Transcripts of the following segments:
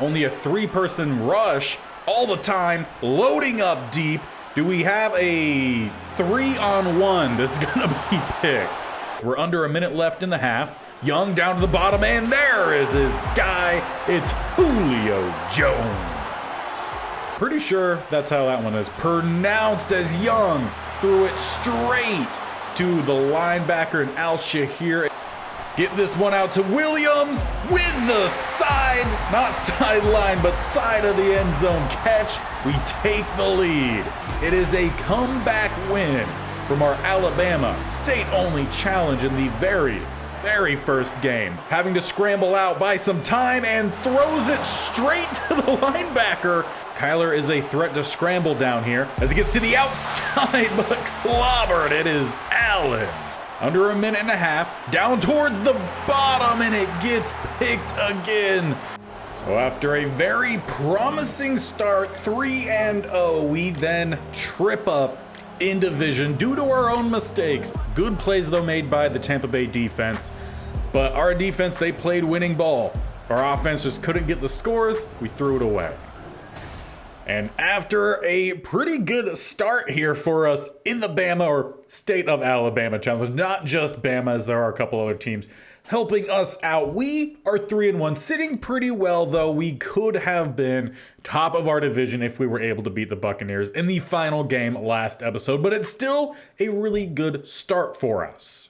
Only a 3-person rush all the time, loading up deep. Do we have a 3-on-1 that's gonna be picked? We're under a minute left in the half. Young down to the bottom, and there is his guy. It's Julio Jones. Pretty sure that's how that one is pronounced, as Young threw it straight to the linebacker and Al-Shahir. Get this one out to Williams with the side, not sideline, but side of the end zone catch. We take the lead. It is a comeback win from our Alabama state-only challenge in the very first game. Having to scramble out, buy some time, and throws it straight to the linebacker. Kyler is a threat to scramble down here as it gets to the outside, but clobbered. It is Allen. Under a minute and a half, down towards the bottom, and it gets picked again. So after a very promising start, 3-0, we then trip up in division due to our own mistakes. Good plays though made by the Tampa Bay defense, but our defense, they played winning ball. Our offense just couldn't get the scores. We threw it away. And after a pretty good start here for us in the Bama or State of Alabama challenge, not just Bama, as there are a couple other teams helping us out, we are 3-1, sitting pretty well, though we could have been top of our division if we were able to beat the Buccaneers in the final game last episode, but it's still a really good start for us.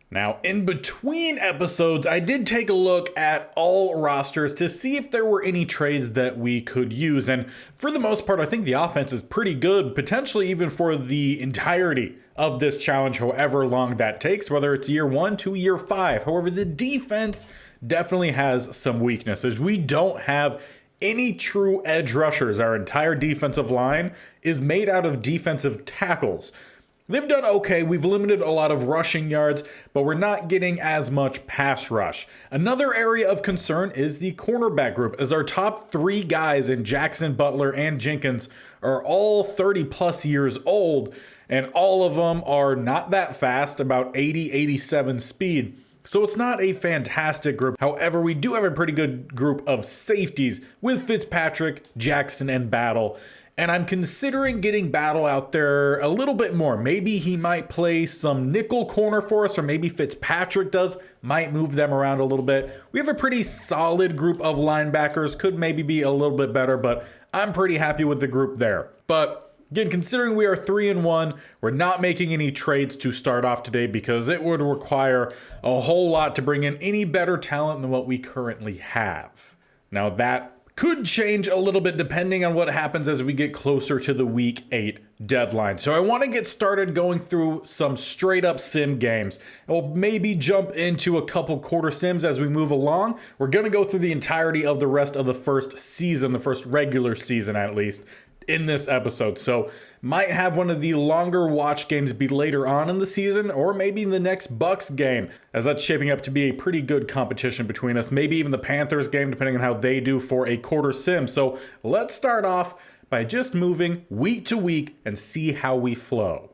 Now, in between episodes, I did take a look at all rosters to see if there were any trades that we could use. And for the most part, I think the offense is pretty good, potentially even for the entirety of this challenge, however long that takes, whether it's year 1 to year 5. However, the defense definitely has some weaknesses. We don't have any true edge rushers. Our entire defensive line is made out of defensive tackles. They've done okay. We've limited a lot of rushing yards, but we're not getting as much pass rush. Another area of concern is the cornerback group, as our top 3 guys in Jackson, Butler, and Jenkins are all 30 plus years old, and all of them are not that fast, about 80, 87 speed. So it's not a fantastic group. However, we do have a pretty good group of safeties with Fitzpatrick, Jackson, and Battle. And I'm considering getting Battle out there a little bit more. Maybe he might play some nickel corner for us, or maybe Fitzpatrick does, might move them around a little bit. We have a pretty solid group of linebackers, could maybe be a little bit better, but I'm pretty happy with the group there. But again, considering we are 3-1, we're not making any trades to start off today because it would require a whole lot to bring in any better talent than what we currently have. Now that could change a little bit depending on what happens as we get closer to the week 8 deadline. So I want to get started going through some straight up sim games. We'll maybe jump into a couple quarter sims as we move along. We're going to go through the entirety of the rest of the first season, the first regular season at least, in this episode. So might have one of the longer watch games be later on in the season, or maybe the next Bucks game, as that's shaping up to be a pretty good competition between us. Maybe even the Panthers game, depending on how they do for a quarter sim. So let's start off by just moving week to week and see how we flow.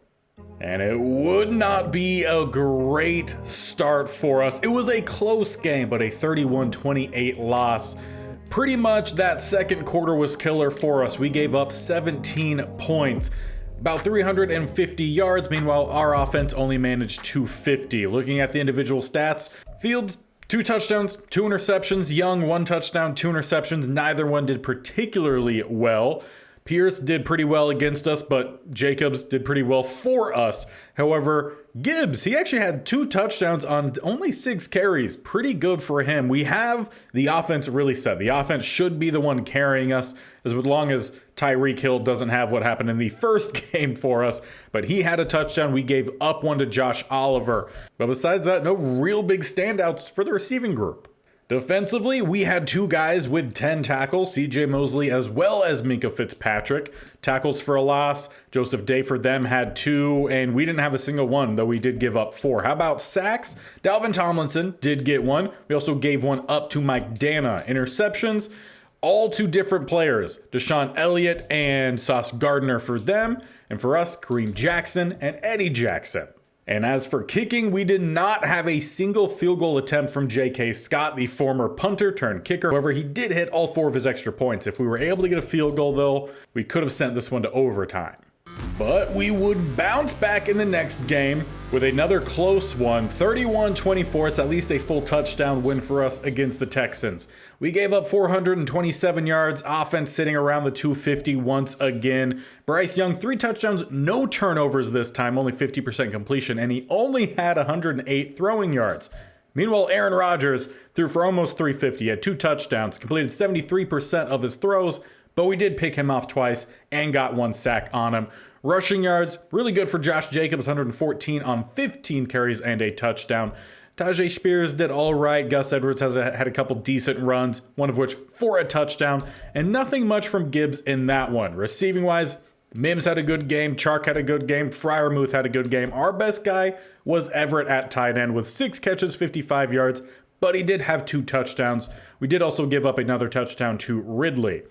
And it would not be a great start for us. It was a close game, but a 31-28 loss. Pretty much that second quarter was killer for us. We gave up 17 points, about 350 yards. Meanwhile, our offense only managed 250. Looking at the individual stats, Fields, 2 touchdowns, 2 interceptions. Young, 1 touchdown, 2 interceptions. Neither one did particularly well. Pierce did pretty well against us, but Jacobs did pretty well for us. However, Gibbs, he actually had 2 touchdowns on only 6 carries. Pretty good for him. We have the offense really set. The offense should be the one carrying us, as long as Tyreek Hill doesn't have what happened in the first game for us. But he had a touchdown. We gave up 1 to Josh Oliver. But besides that, no real big standouts for the receiving group. Defensively, we had 2 guys with 10 tackles, CJ Mosley as well as Minkah Fitzpatrick. Tackles for a loss, Joseph Day for them had 2, and we didn't have a single one, though we did give up 4. How about sacks? Dalvin Tomlinson did get 1. We also gave 1 up to Mike Dana. Interceptions, all 2 different players, Deshaun Elliott and Sauce Gardner for them, and for us, Kareem Jackson and Eddie Jackson. And as for kicking, we did not have a single field goal attempt from J.K. Scott, the former punter turned kicker. However, he did hit all 4 of his extra points. If we were able to get a field goal, though, we could have sent this one to overtime. But we would bounce back in the next game with another close one, 31-24. It's at least a full touchdown win for us against the Texans. We gave up 427 yards, offense sitting around the 250 once again. Bryce Young, 3 touchdowns, no turnovers this time, only 50% completion, and he only had 108 throwing yards. Meanwhile, Aaron Rodgers threw for almost 350, had 2 touchdowns, completed 73% of his throws, but we did pick him off twice and got 1 sack on him. Rushing yards, really good for Josh Jacobs, 114 on 15 carries and a touchdown. Tajay Spears did all right. Gus Edwards had a couple decent runs, one of which for a touchdown, and nothing much from Gibbs in that one. Receiving wise, Mims had a good game, Chark had a good game, Freiermuth had a good game. Our best guy was Everett at tight end with 6 catches, 55 yards, but he did have 2 touchdowns. We did also give up another touchdown to Ridley.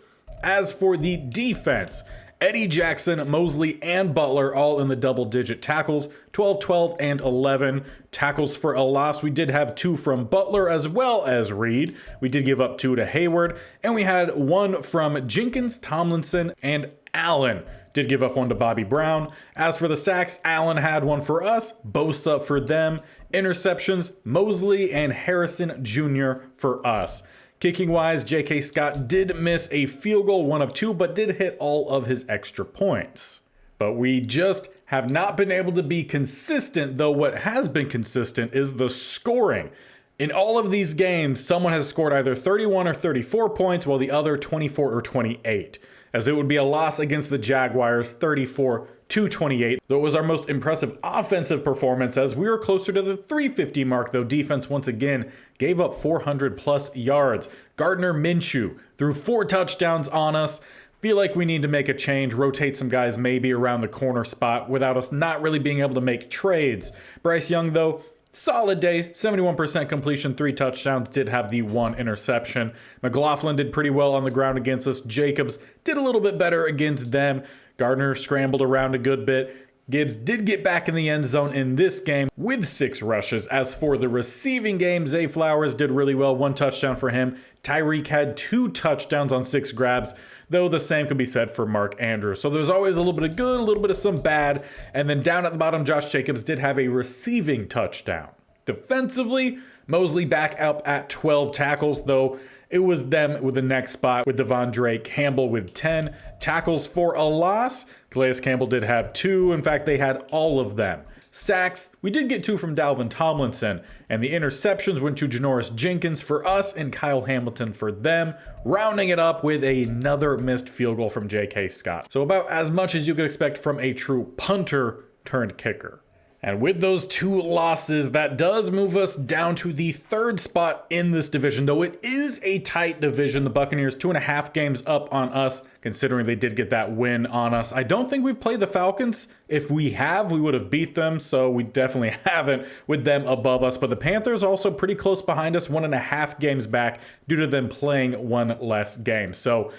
As for the defense, Eddie Jackson, Mosley, and Butler all in the double-digit tackles, 12, 12, and 11 tackles for a loss. We did have 2 from Butler as well as Reed. We did give up 2 to Hayward, and we had 1 from Jenkins, Tomlinson, and Allen. Did give up 1 to Bobby Brown. As for the sacks, Allen had 1 for us, Bosa for them. Interceptions, Mosley and Harrison Jr. for us. Kicking-wise, J.K. Scott did miss a field goal, 1 of 2, but did hit all of his extra points. But we just have not been able to be consistent, though what has been consistent is the scoring. In all of these games, someone has scored either 31 or 34 points, while the other 24 or 28, as it would be a loss against the Jaguars, 34-28. Though it was our most impressive offensive performance, as we were closer to the 350 mark, though defense once again gave up 400 plus yards. Gardner Minshew threw 4 touchdowns on us. Feel like we need to make a change, rotate some guys maybe around the corner spot without us not really being able to make trades. Bryce Young, though, solid day, 71% completion, 3 touchdowns, did have the 1 interception. McLaughlin did pretty well on the ground against us. Jacobs did a little bit better against them. Gardner scrambled around a good bit. Gibbs did get back in the end zone in this game with 6 rushes. As for the receiving game, Zay Flowers did really well, 1 touchdown for him. Tyreek had 2 touchdowns on 6 grabs, though the same could be said for Mark Andrews. So there's always a little bit of good, a little bit of some bad. And then down at the bottom, Josh Jacobs did have a receiving touchdown. Defensively, Mosley back up at 12 tackles, though it was them with the next spot with Devondre Campbell with 10 tackles for a loss. Calais Campbell did have 2. In fact, they had all of them. Sacks, we did get 2 from Dalvin Tomlinson, and the interceptions went to Janoris Jenkins for us and Kyle Hamilton for them, rounding it up with another missed field goal from J.K. Scott. So about as much as you could expect from a true punter turned kicker. And with those 2 losses, that does move us down to the 3rd spot in this division, though it is a tight division. The Buccaneers 2.5 games up on us, considering they did get that win on us. I don't think we've played the Falcons. If we have, we would have beat them, so we definitely haven't with them above us. But the Panthers also pretty close behind us, 1.5 games back due to them playing 1 less game. So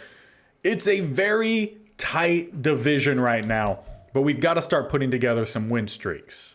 it's a very tight division right now, but we've got to start putting together some win streaks.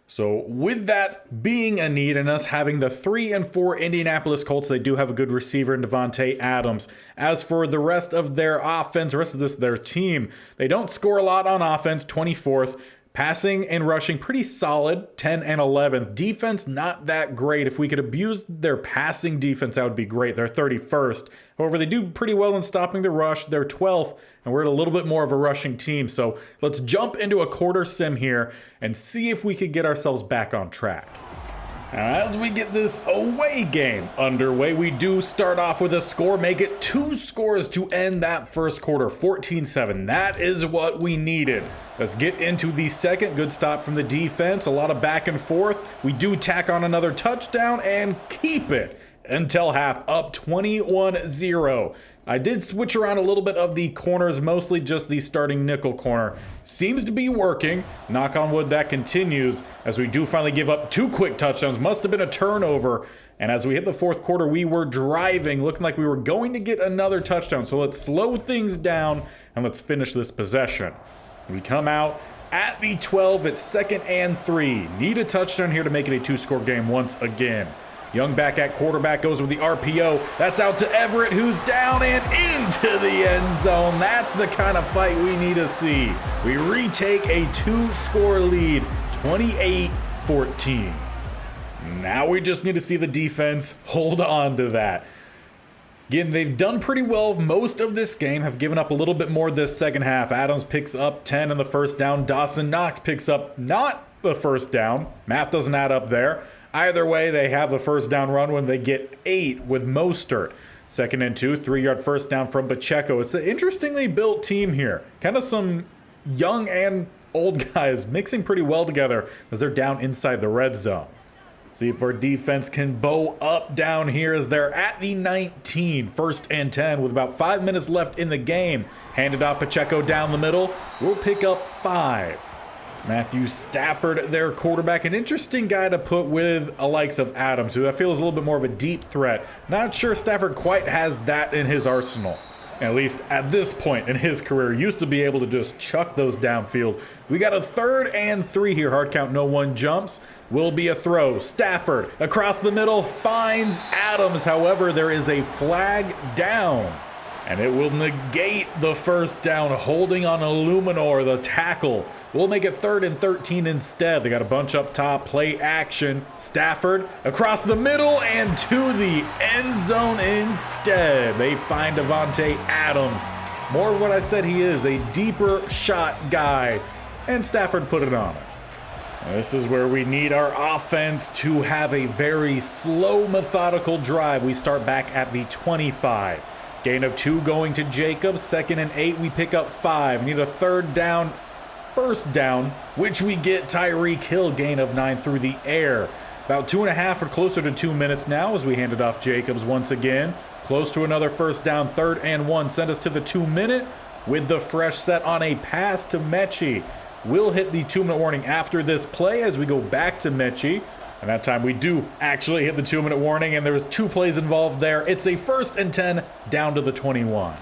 So with that being a need and us having the 3-4 Indianapolis Colts, they do have a good receiver in Devontae Adams. As for the rest of their offense, the rest of their team, they don't score a lot on offense, 24th. Passing and rushing, pretty solid, 10 and 11th. Defense, not that great. If we could abuse their passing defense, that would be great. They're 31st. However, they do pretty well in stopping the rush. They're 12th, and we're at a little bit more of a rushing team. So let's jump into a quarter sim here and see if we could get ourselves back on track. As we get this away game underway, we do start off with a score, make it 2 scores to end that first quarter, 14-7. That is what we needed. Let's get into the second. Good stop from the defense, a lot of back and forth. We do tack on another touchdown and keep it until half, up 21-0. I did switch around a little bit of the corners, mostly just the starting nickel corner. Seems to be working. Knock on wood, that continues as we do finally give up 2 quick touchdowns. Must have been a turnover. And as we hit the fourth quarter, we were driving, looking like we were going to get another touchdown. So let's slow things down and let's finish this possession. We come out, At the 12, it's 2nd and 3. Need a touchdown here to make it a 2-score game once again. Young back at quarterback goes with the RPO. That's out to Everett, who's down and into the end zone. That's the kind of fight we need to see. We retake a 2-score lead, 28-14. Now we just need to see the defense hold on to that. Again, they've done pretty well most of this game, have given up a little bit more this second half. Adams picks up 10 on the first down. Dawson Knox picks up not the first down. Math doesn't add up there. Either way, they have the first down run when they get 8 with Mostert. 2nd and 2, 3-yard first down from Pacheco. It's an interestingly built team here. Kind of some young and old guys mixing pretty well together as they're down inside the red zone. See if our defense can bow up down here as they're at the 19. 1st and 10 with about 5 minutes left in the game. Handed off Pacheco down the middle. We'll pick up 5. Matthew Stafford, their quarterback, an interesting guy to put with the likes of Adams, who I feel is a little bit more of a deep threat. Not sure Stafford quite has that in his arsenal. At least at this point in his career, used to be able to just chuck those downfield. We got a 3rd and 3 here. Hard count, no one jumps. Will be a throw. Stafford across the middle finds Adams. However, there is a flag down. And it will negate the first down, holding on Illuminor, the tackle. We'll make it 3rd and 13 instead. They got a bunch up top, play action. Stafford across the middle and to the end zone instead. They find Davante Adams. More what I said he is, a deeper shot guy. And Stafford put it on it. This is where we need our offense to have a very slow, methodical drive. We start back at the 25. Gain of 2 going to Jacobs. 2nd and 8, we pick up 5. Need a 3rd down, 1st down, which we get Tyreek Hill. Gain of 9 through the air. About 2.5 or closer to 2 minutes now as we hand it off Jacobs once again. Close to another 1st down, 3rd and 1. Send us to the 2-minute with the fresh set on a pass to Mechie. We'll hit the 2-minute warning after this play as we go back to Mechie. And that time we do actually hit the 2-minute warning, and there was 2 plays involved there. It's a 1st and 10 down to the 21.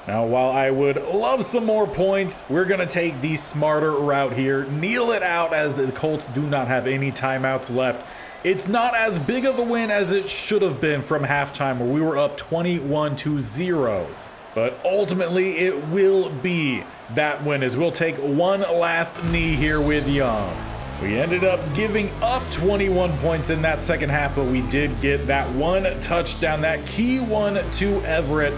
Now, while I would love some more points, we're going to take the smarter route here. Kneel it out as the Colts do not have any timeouts left. It's not as big of a win as it should have been from halftime where we were up 21-0. But ultimately, it will be that win as we'll take one last knee here with Young. We ended up giving up 21 points in that second half, but we did get that one touchdown, that key one to Everett.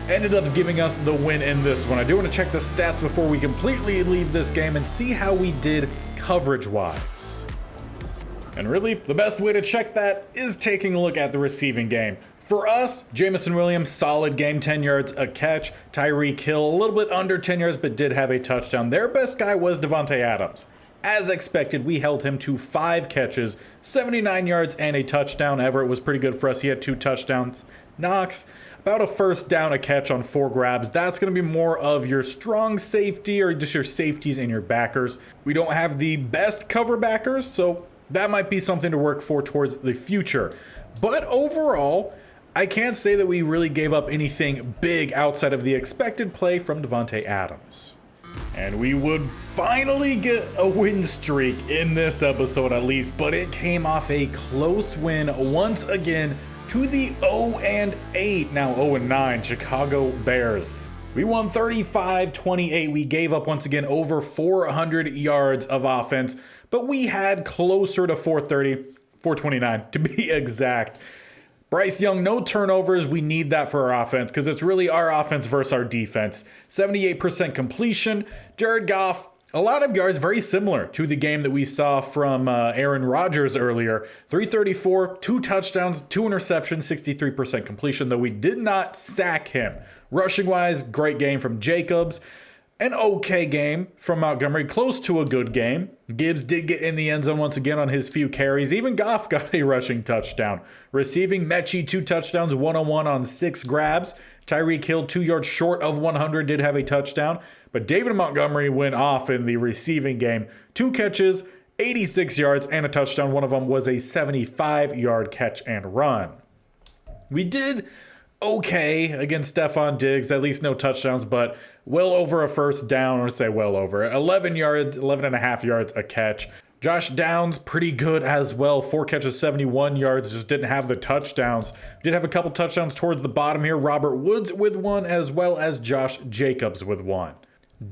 Ended up giving us the win in this one. I do want to check the stats before we completely leave this game and see how we did coverage-wise. And really, the best way to check that is taking a look at the receiving game. For us, Jamison Williams, solid game, 10 yards a catch. Tyreek Hill, a little bit under 10 yards, but did have a touchdown. Their best guy was Davante Adams. As expected, we held him to 5 catches, 79 yards, and a touchdown. Everett was pretty good for us. He had 2 touchdowns. Knox, about a 1st down a catch on 4 grabs. That's going to be more of your strong safety or just your safeties and your backers. We don't have the best cover backers, so that might be something to work for towards the future. But overall, I can't say that we really gave up anything big outside of the expected play from Davante Adams. And we would finally get a win streak in this episode at least, but it came off a close win once again to the 0-8, now 0-9 Chicago Bears. We won 35-28. We gave up once again over 400 yards of offense, but we had closer to 430, 429 to be exact. Bryce Young, no turnovers. We need that for our offense because it's really our offense versus our defense. 78% completion. Jared Goff, a lot of yards, very similar to the game that we saw from Aaron Rodgers earlier. 334, 2 touchdowns, 2 interceptions, 63% completion, though we did not sack him. Rushing-wise, great game from Jacobs. An okay game from Montgomery, close to a good game. Gibbs did get in the end zone once again on his few carries. Even Goff got a rushing touchdown. Receiving, Mechie 2 touchdowns, 101 on 6 grabs. Tyreek Hill 2 yards short of 100, did have a touchdown. But David Montgomery went off in the receiving game. 2 catches, 86 yards, and a touchdown. One of them was a 75-yard catch and run. We did okay against Stephon Diggs, at least no touchdowns, but well over a first down, or say well over 11 yards, 11 and a half yards a catch. Josh Downs, pretty good as well. 4 catches, 71 yards, just didn't have the touchdowns. Did have a couple touchdowns towards the bottom here. Robert Woods with 1, as well as Josh Jacobs with 1.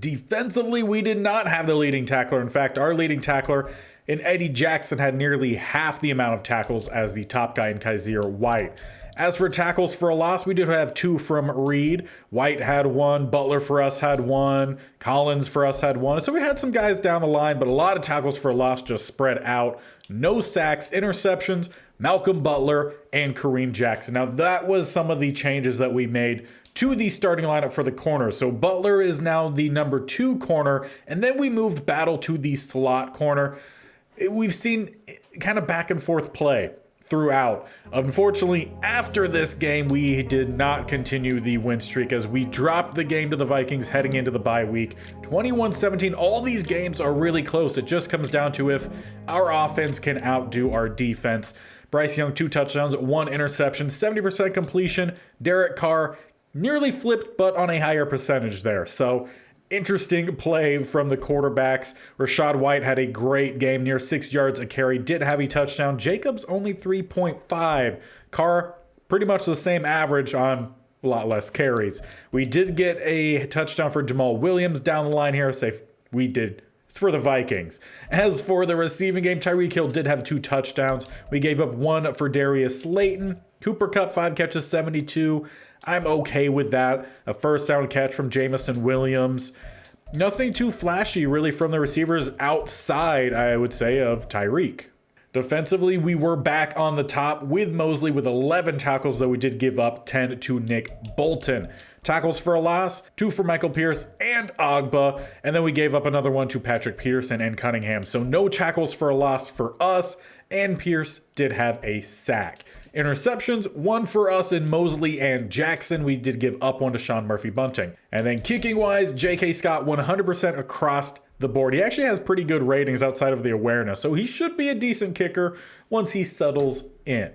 Defensively, we did not have the leading tackler. In fact, our leading tackler in Eddie Jackson had nearly half the amount of tackles as the top guy in Kaiser White. As for tackles for a loss, we did have 2 from Reed. White had 1, Butler for us had 1, Collins for us had 1. So we had some guys down the line, but a lot of tackles for a loss just spread out. No sacks, interceptions, Malcolm Butler, and Kareem Jackson. Now that was some of the changes that we made to the starting lineup for the corner. So Butler is now the number 2 corner, and then we moved Battle to the slot corner. We've seen kind of back and forth play throughout. Unfortunately, after this game, we did not continue the win streak as we dropped the game to the Vikings heading into the bye week. 21-17, all these games are really close. It just comes down to if our offense can outdo our defense. Bryce Young, 2 touchdowns, 1 interception, 70% completion. Derek Carr nearly flipped, but on a higher percentage there. So interesting play from the quarterbacks. Rachaad White had a great game, near 6 yards a carry, did have a touchdown. Jacobs only 3.5. Carr pretty much the same average on a lot less carries. We did get a touchdown for Jamal Williams down the line here. Say we did. It's for the Vikings. As for the receiving game, Tyreek Hill did have 2 touchdowns. We gave up 1 for Darius Slayton. Cooper Kupp, 5 catches, 72. I'm okay with that. A first down catch from Jamison Williams. Nothing too flashy really from the receivers outside, I would say, of Tyreek. Defensively, we were back on the top with Mosley with 11 tackles, though we did give up 10 to Nick Bolton. Tackles for a loss, 2 for Michael Pierce and Agba, and then we gave up another 1 to Patrick Peterson and Cunningham. So no tackles for a loss for us, and Pierce did have a sack. Interceptions, 1 for us in Mosley and Jackson. We did give up 1 to Sean Murphy-Bunting. And then kicking-wise, J.K. Scott 100% across the board. He actually has pretty good ratings outside of the awareness, so he should be a decent kicker once he settles in.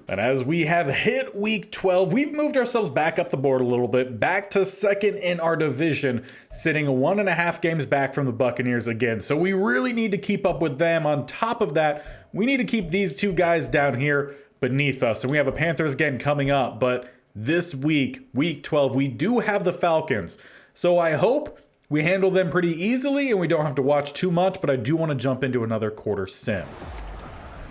But as we have hit week 12, we've moved ourselves back up the board a little bit, back to second in our division, sitting 1.5 games back from the Buccaneers again. So we really need to keep up with them. On top of that, we need to keep these 2 guys down here beneath us. And we have a Panthers game coming up, but this week, week 12, we do have the Falcons. So I hope we handle them pretty easily and we don't have to watch too much, but I do want to jump into another quarter sim.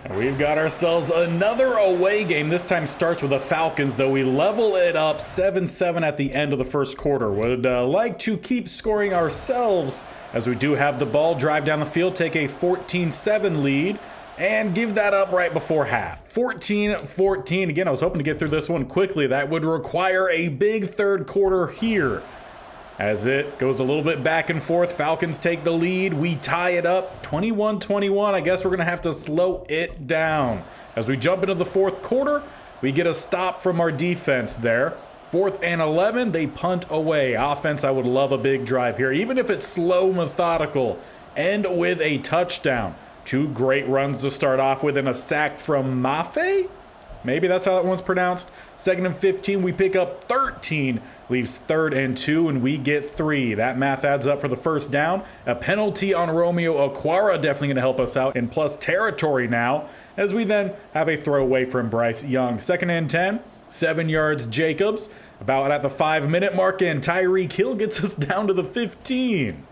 And we've got ourselves another away game. This time starts with the Falcons, though we level it up 7-7 at the end of the first quarter. Would like to keep scoring ourselves as we do have the ball, drive down the field, take a 14-7 lead, and give that up right before half. 14-14. Again, I was hoping to get through this one quickly. That would require a big third quarter here. As it goes a little bit back and forth, Falcons take the lead. We tie it up 21-21. I guess we're going to have to slow it down. As we jump into the fourth quarter, we get a stop from our defense there. 4th and 11, they punt away. Offense, I would love a big drive here, even if it's slow, methodical. End with a touchdown. 2 great runs to start off with and a sack from Mafe? Maybe that's how that one's pronounced. 2nd and 15, we pick up 13. Leaves 3rd and 2, and we get 3. That math adds up for the first down. A penalty on Romeo Okwara definitely going to help us out in plus territory now, as we then have a throwaway from Bryce Young. 2nd and 10, 7 yards Jacobs. About at the 5-minute mark, and Tyreek Hill gets us down to the 15.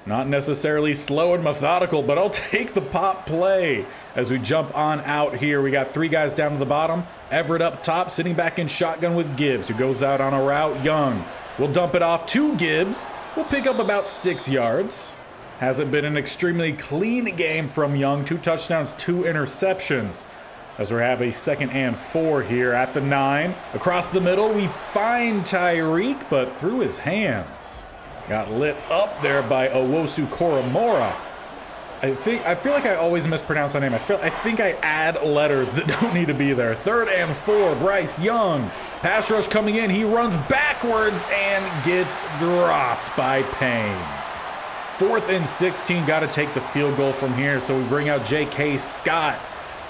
Not necessarily slow and methodical, but I'll take the pop play. As we jump on out here, we got 3 guys down to the bottom. Everett up top, sitting back in shotgun with Gibbs, who goes out on a route. Young will dump it off to Gibbs. We'll pick up about 6 yards. Hasn't been an extremely clean game from Young. 2 touchdowns, 2 interceptions. As we have a 2nd and 4 here at the 9. Across the middle, we find Tyreek, but through his hands. Got lit up there by Owosu Koromora. I feel like I always mispronounce that name. I think I add letters that don't need to be there. 3rd and 4, Bryce Young. Pass rush coming in. He runs backwards and gets dropped by Payne. 4th and 16, got to take the field goal from here. So we bring out J.K. Scott,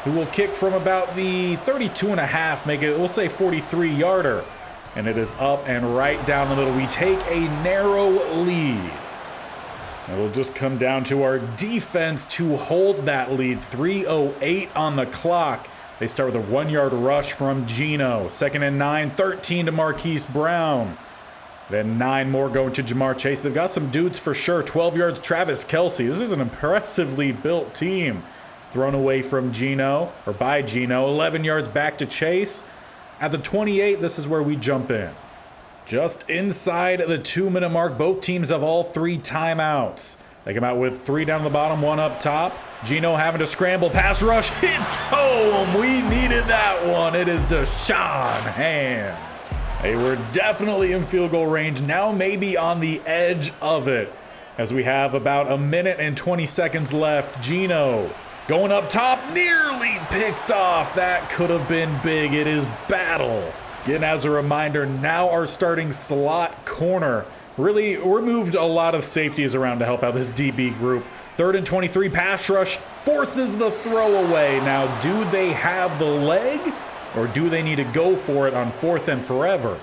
who will kick from about the 32 and a half, make it, we'll say 43-yarder. And it is up and right down the middle. We take a narrow lead. It'll just come down to our defense to hold that lead. 3:08 on the clock. They start with a 1-yard rush from Gino. 2nd and 9, 13 to Marquise Brown. Then 9 more going to Jamar Chase. They've got some dudes for sure. 12 yards, Travis Kelce. This is an impressively built team. Thrown away from Gino, or by Gino. 11 yards back to Chase. At the 28, this is where we jump in. Just inside the 2-minute mark, both teams have all 3 timeouts. They come out with 3 down the bottom, 1 up top. Gino having to scramble, pass rush, hits home. We needed that one. It is Deshaun Hand. They were definitely in field goal range, now maybe on the edge of it. As we have about a minute and 20 seconds left, Gino going up top, nearly picked off. That could have been big. It is Battle. Again, as a reminder, now our starting slot corner. Really, we're moved a lot of safeties around to help out this DB group. 3rd and 23, pass rush, forces the throwaway. Now, do they have the leg, or do they need to go for it on 4th and forever?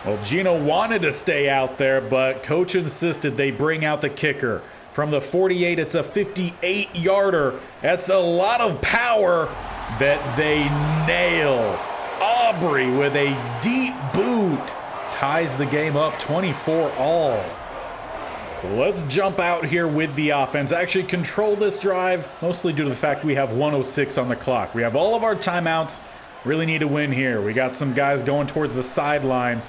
Well, Gino wanted to stay out there, but coach insisted they bring out the kicker. From the 48, it's a 58-yarder. That's a lot of power that they nail. Aubrey with a deep boot ties the game up 24-all. So let's jump out here with the offense. Actually control this drive, mostly due to the fact we have 1:06 on the clock. We have all of our timeouts. Really need to win here. We got some guys going towards the sideline.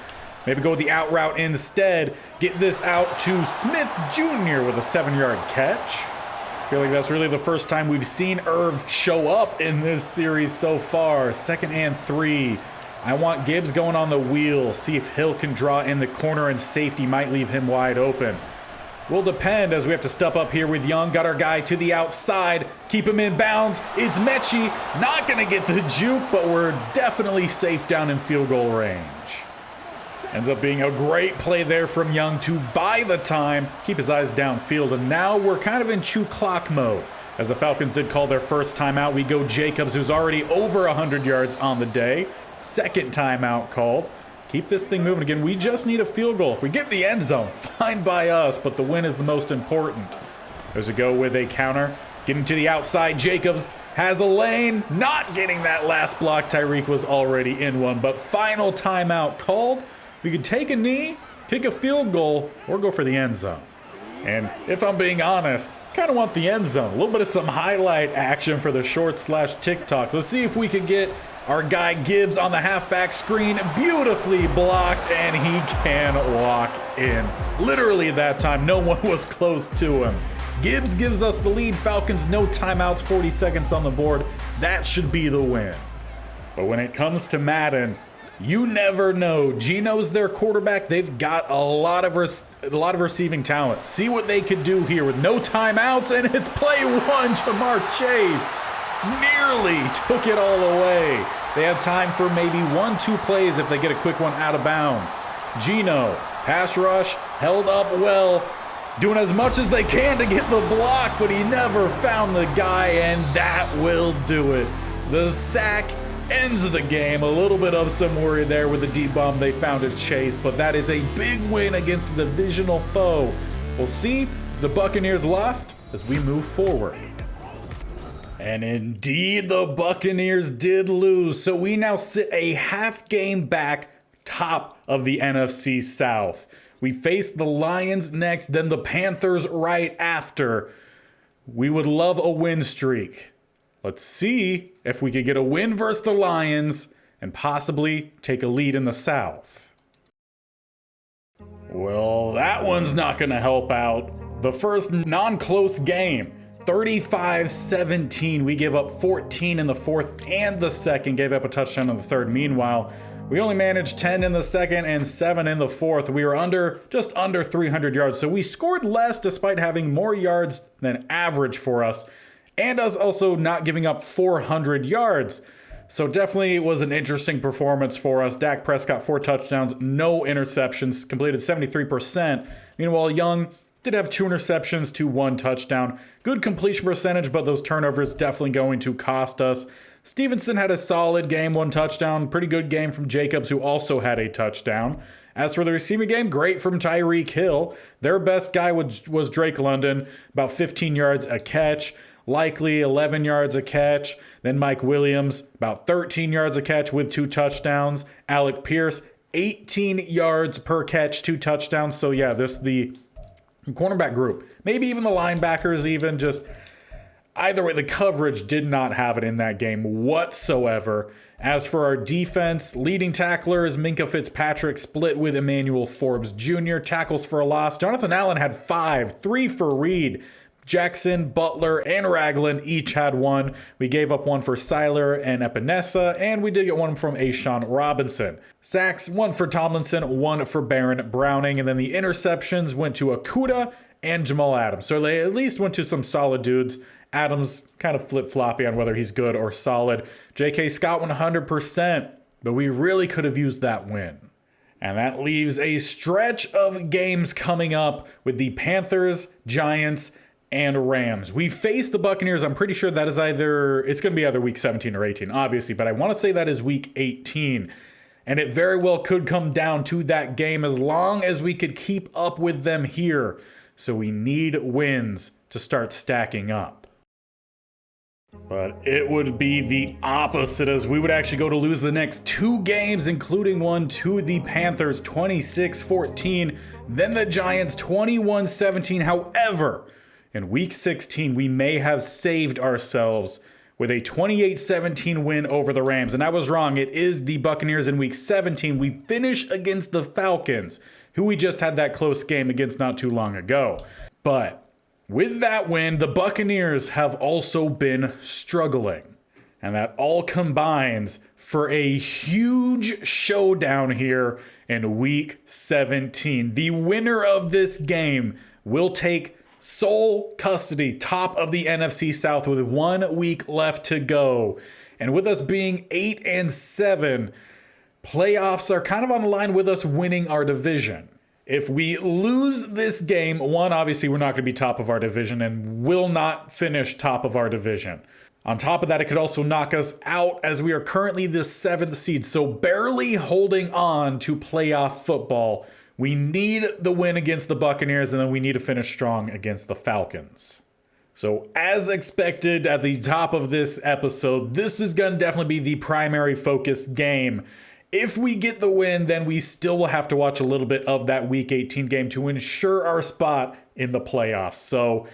Maybe go with the out route instead. Get this out to Smith Jr. with a 7-yard catch. I feel like that's really the first time we've seen Irv show up in this series so far. 2nd and 3. I want Gibbs going on the wheel. See if Hill can draw in the corner, and safety might leave him wide open. Will depend, as we have to step up here with Young. Got our guy to the outside. Keep him in bounds. It's Mechie. Not going to get the juke, but we're definitely safe down in field goal range. Ends up being a great play there from Young to buy the time, keep his eyes downfield, and now we're kind of in chew clock mode. As the Falcons did call their first timeout, we go Jacobs, who's already over 100 yards on the day. 2nd timeout called. Keep this thing moving again. We just need a field goal. If we get the end zone, fine by us, but the win is the most important. As we go with a counter, getting to the outside, Jacobs has a lane, not getting that last block. Tyreek was already in one, but final timeout called. We could take a knee, kick a field goal, or go for the end zone. And if I'm being honest, kind of want the end zone. A little bit of some highlight action for the short/TikToks. Let's see if we could get our guy Gibbs on the halfback screen, beautifully blocked, and he can walk in. Literally that time, no one was close to him. Gibbs gives us the lead. Falcons, no timeouts, 40 seconds on the board. That should be the win. But when it comes to Madden, you never know. Gino's their quarterback. They've got a lot of receiving talent. See what they could do here with no timeouts, and it's play 1. Jamar Chase nearly took it all the way. They have time for maybe 1-2 plays if they get a quick one out of bounds. Gino, pass rush, held up well, doing as much as they can to get the block, but he never found the guy, and that will do it. The sack ends the game. A little bit of some worry there with the deep bomb they found at Chase, but that is a big win against a divisional foe. We'll see if the Buccaneers lost as we move forward. And indeed, the Buccaneers did lose, so we now sit a half game back top of the NFC South. We face the Lions next, then the Panthers right after. We would love a win streak. Let's see if we could get a win versus the Lions and possibly take a lead in the South. Well, that one's not going to help out. The first non-close game, 35-17. We gave up 14 in the 4th and the 2nd, gave up a touchdown in the 3rd. Meanwhile, we only managed 10 in the 2nd and 7 in the 4th. We were just under 300 yards, so we scored less despite having more yards than average for us, and us also not giving up 400 yards. So definitely it was an interesting performance for us. Dak Prescott, 4 touchdowns, no interceptions, completed 73%. Meanwhile, Young did have 2 interceptions to 1 touchdown. Good completion percentage, but those turnovers definitely going to cost us. Stevenson had a solid game, 1 touchdown. Pretty good game from Jacobs, who also had a touchdown. As for the receiving game, great from Tyreek Hill. Their best guy was Drake London, about 15 yards a catch. Likely 11 yards a catch. Then Mike Williams, about 13 yards a catch with 2 touchdowns. Alec Pierce, 18 yards per catch, 2 touchdowns. So yeah, this the cornerback group. Maybe even the linebackers even just... Either way, the coverage did not have it in that game whatsoever. As for our defense, leading tackler is Minkah Fitzpatrick, split with Emmanuel Forbes Jr. Tackles for a loss. Jonathan Allen had 5, 3 for Reed. Jackson, Butler, and Ragland each had 1. We gave up 1 for Seiler and Epinesa, and we did get 1 from Ashawn Robinson. Sacks, 1 for Tomlinson, 1 for Baron Browning, and then the interceptions went to Okudah and Jamal Adams. So they at least went to some solid dudes. Adams kind of flip-floppy on whether he's good or solid. J.K. Scott 100%, but we really could have used that win. And that leaves a stretch of games coming up with the Panthers, Giants, and Rams. We face the Buccaneers. I'm pretty sure that is it's going to be either week 17 or 18, obviously, but I want to say that is week 18. And it very well could come down to that game as long as we could keep up with them here. So we need wins to start stacking up. But it would be the opposite, as we would actually go to lose the next 2 games, including one to the Panthers 26-14, then the Giants 21-17. However, in week 16, we may have saved ourselves with a 28-17 win over the Rams. And I was wrong. It is the Buccaneers in week 17. We finish against the Falcons, who we just had that close game against not too long ago. But with that win, the Buccaneers have also been struggling. And that all combines for a huge showdown here in week 17. The winner of this game will take sole custody, top of the NFC South with 1 week left to go. And with us being 8-7, playoffs are kind of on the line with us winning our division. If we lose this game, 1, obviously we're not going to be top of our division and will not finish top of our division. On top of that, it could also knock us out as we are currently the 7th seed, so barely holding on to playoff football. We need the win against the Buccaneers, and then we need to finish strong against the Falcons. So as expected at the top of this episode, this is going to definitely be the primary focus game. If we get the win, then we still will have to watch a little bit of that week 18 game to ensure our spot in the playoffs. So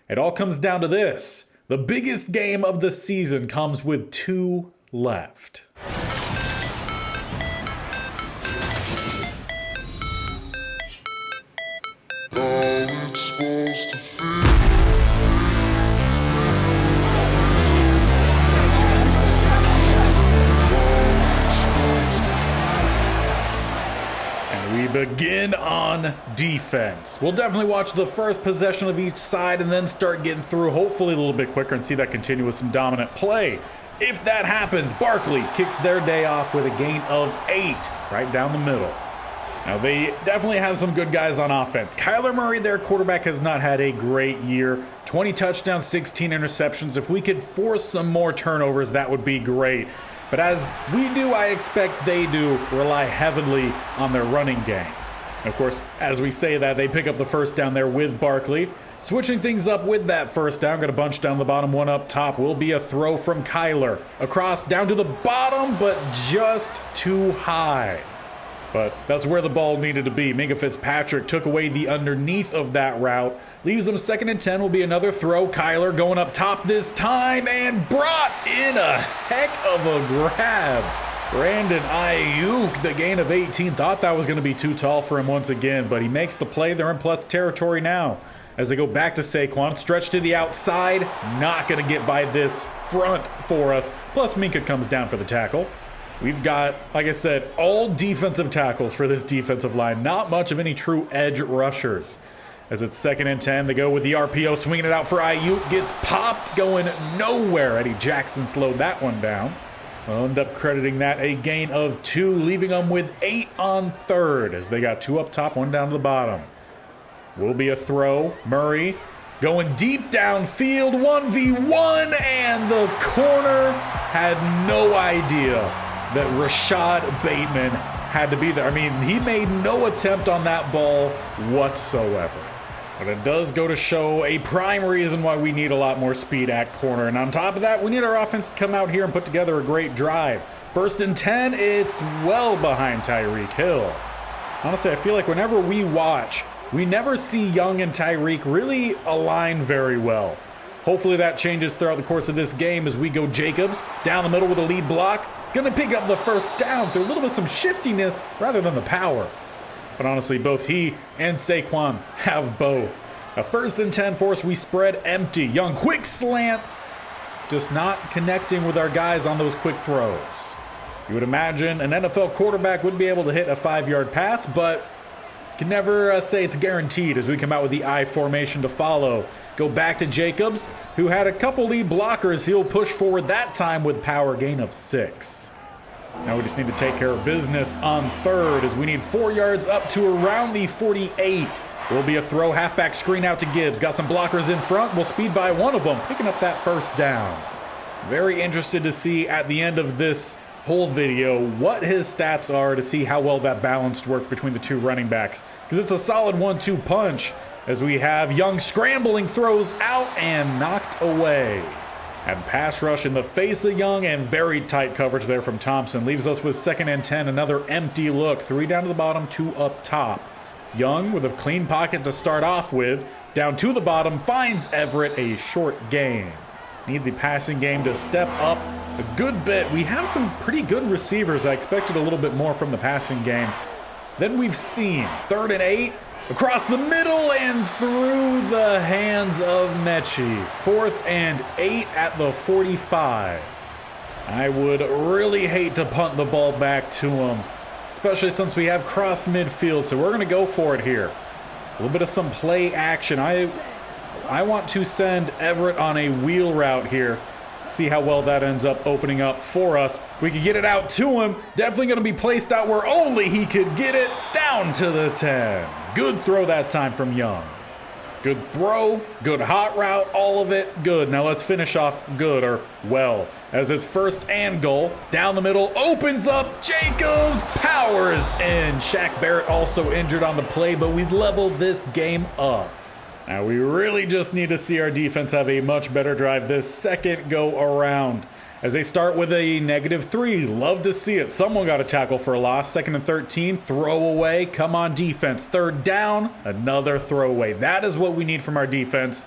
it all comes down to this. The biggest game of the season comes with 2 left. Begin on defense. We'll definitely watch the first possession of each side and then start getting through hopefully a little bit quicker and see that continue with some dominant play. If that happens, Barkley kicks their day off with a gain of 8 right down the middle. Now they definitely have some good guys on offense. Kyler Murray, their quarterback, has not had a great year. 20 touchdowns, 16 interceptions. If we could force some more turnovers, that would be great. But as we do, I expect they do rely heavily on their running game. And of course, as we say that, they pick up the first down there with Barkley. Switching things up with that first down, got a bunch down the bottom, 1 up top, will be a throw from Kyler. Across, down to the bottom, but just too high. But that's where the ball needed to be. Minkah Fitzpatrick took away the underneath of that route. Leaves them 2nd and 10, will be another throw. Kyler going up top this time and brought in a heck of a grab. Brandon Ayuk, the gain of 18, thought that was going to be too tall for him once again, but he makes the play. They're in plus territory now. As they go back to Saquon, stretch to the outside, not going to get by this front for us. Plus Minkah comes down for the tackle. We've got, like I said, all defensive tackles for this defensive line. Not much of any true edge rushers. As it's 2nd and 10, they go with the RPO, swinging it out for Ayuk. Gets popped, going nowhere. Eddie Jackson slowed that one down. We'll end up crediting that a gain of 2, leaving them with 8 on 3rd, as they got 2 up top, 1 down to the bottom. Will be a throw. Murray going deep downfield, 1v1, and the corner had no idea that Rashad Bateman had to be there. I mean, he made no attempt on that ball whatsoever. But it does go to show a prime reason why we need a lot more speed at corner. And on top of that, we need our offense to come out here and put together a great drive. 1st and 10, it's well behind Tyreek Hill. Honestly, I feel like whenever we watch, we never see Young and Tyreek really align very well. Hopefully that changes throughout the course of this game as we go Jacobs down the middle with a lead block. Gonna pick up the first down through a little bit of some shiftiness rather than the power. But honestly, both he and Saquon have both. A 1st and 10 for us, we spread empty. Young, quick slant. Just not connecting with our guys on those quick throws. You would imagine an NFL quarterback would be able to hit a 5-yard pass, but you can never say it's guaranteed as we come out with the I formation to follow. Go back to Jacobs, who had a couple lead blockers. He'll push forward that time with power gain of 6. Now we just need to take care of business on 3rd as we need 4 yards up to around the 48. Will be a throw, halfback screen out to Gibbs. Got some blockers in front. We'll speed by one of them, picking up that first down. Very interested to see at the end of this whole video what his stats are to see how well that balanced work between the two running backs. Because it's a solid 1-2 punch as we have Young scrambling, throws out and knocked away. Had pass rush in the face of Young and very tight coverage there from Thompson. Leaves us with 2nd and 10, another empty look. 3 down to the bottom, 2 up top. Young with a clean pocket to start off with. Down to the bottom, finds Everett a short gain. Need the passing game to step up a good bit. We have some pretty good receivers. I expected a little bit more from the passing game than we've seen. 3rd and 8. Across the middle and through the hands of Mechie. 4th and 8 at the 45. I would really hate to punt the ball back to him, especially since we have crossed midfield, so we're going to go for it here. A little bit of some play action. I want to send Everett on a wheel route here. See how well that ends up opening up for us. If we could get it out to him, definitely going to be placed out where only he could get it, down to the 10. Good throw that time from Young. Good throw, good hot route, all of it good. Now let's finish off good, or well, as it's 1st and goal. Down the middle, opens up, Jacobs powers in. Shaq Barrett also injured on the play, but we leveled this game up. Now we really just need to see our defense have a much better drive this second go around. As they start with a -3, love to see it. Someone got a tackle for a loss. 2nd and 13, throwaway. Come on defense. 3rd down, another throwaway. That is what we need from our defense.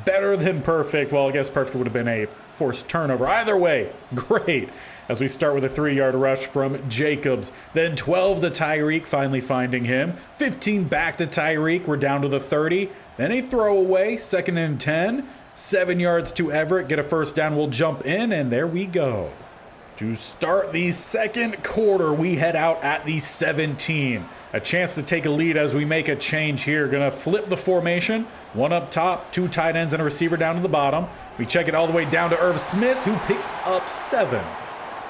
Better than perfect. Well, I guess perfect would have been a forced turnover. Either way, great. As we start with a 3-yard rush from Jacobs. Then 12 to Tyreek, finally finding him. 15 back to Tyreek. We're down to the 30. Then a throwaway, 2nd and 10. 7 yards to Everett. Get a first down. We'll jump in, and there we go. To start the second quarter, we head out at the 17. A chance to take a lead as we make a change here. Gonna flip the formation. 1 up top, 2 tight ends and a receiver down to the bottom. We check it all the way down to Irv Smith, who picks up 7.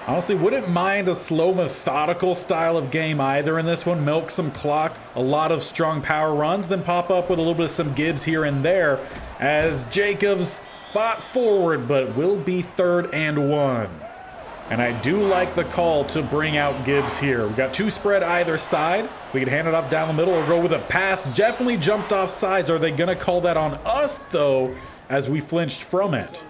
Honestly, wouldn't mind a slow, methodical style of game either in this one. Milk some clock, a lot of strong power runs, then pop up with a little bit of some Gibbs here and there as Jacobs fought forward, but will be 3rd and 1. And I do like the call to bring out Gibbs here. We've got 2 spread either side. We can hand it off down the middle or go with a pass. Definitely jumped off sides. Are they going to call that on us, though, as we flinched from it?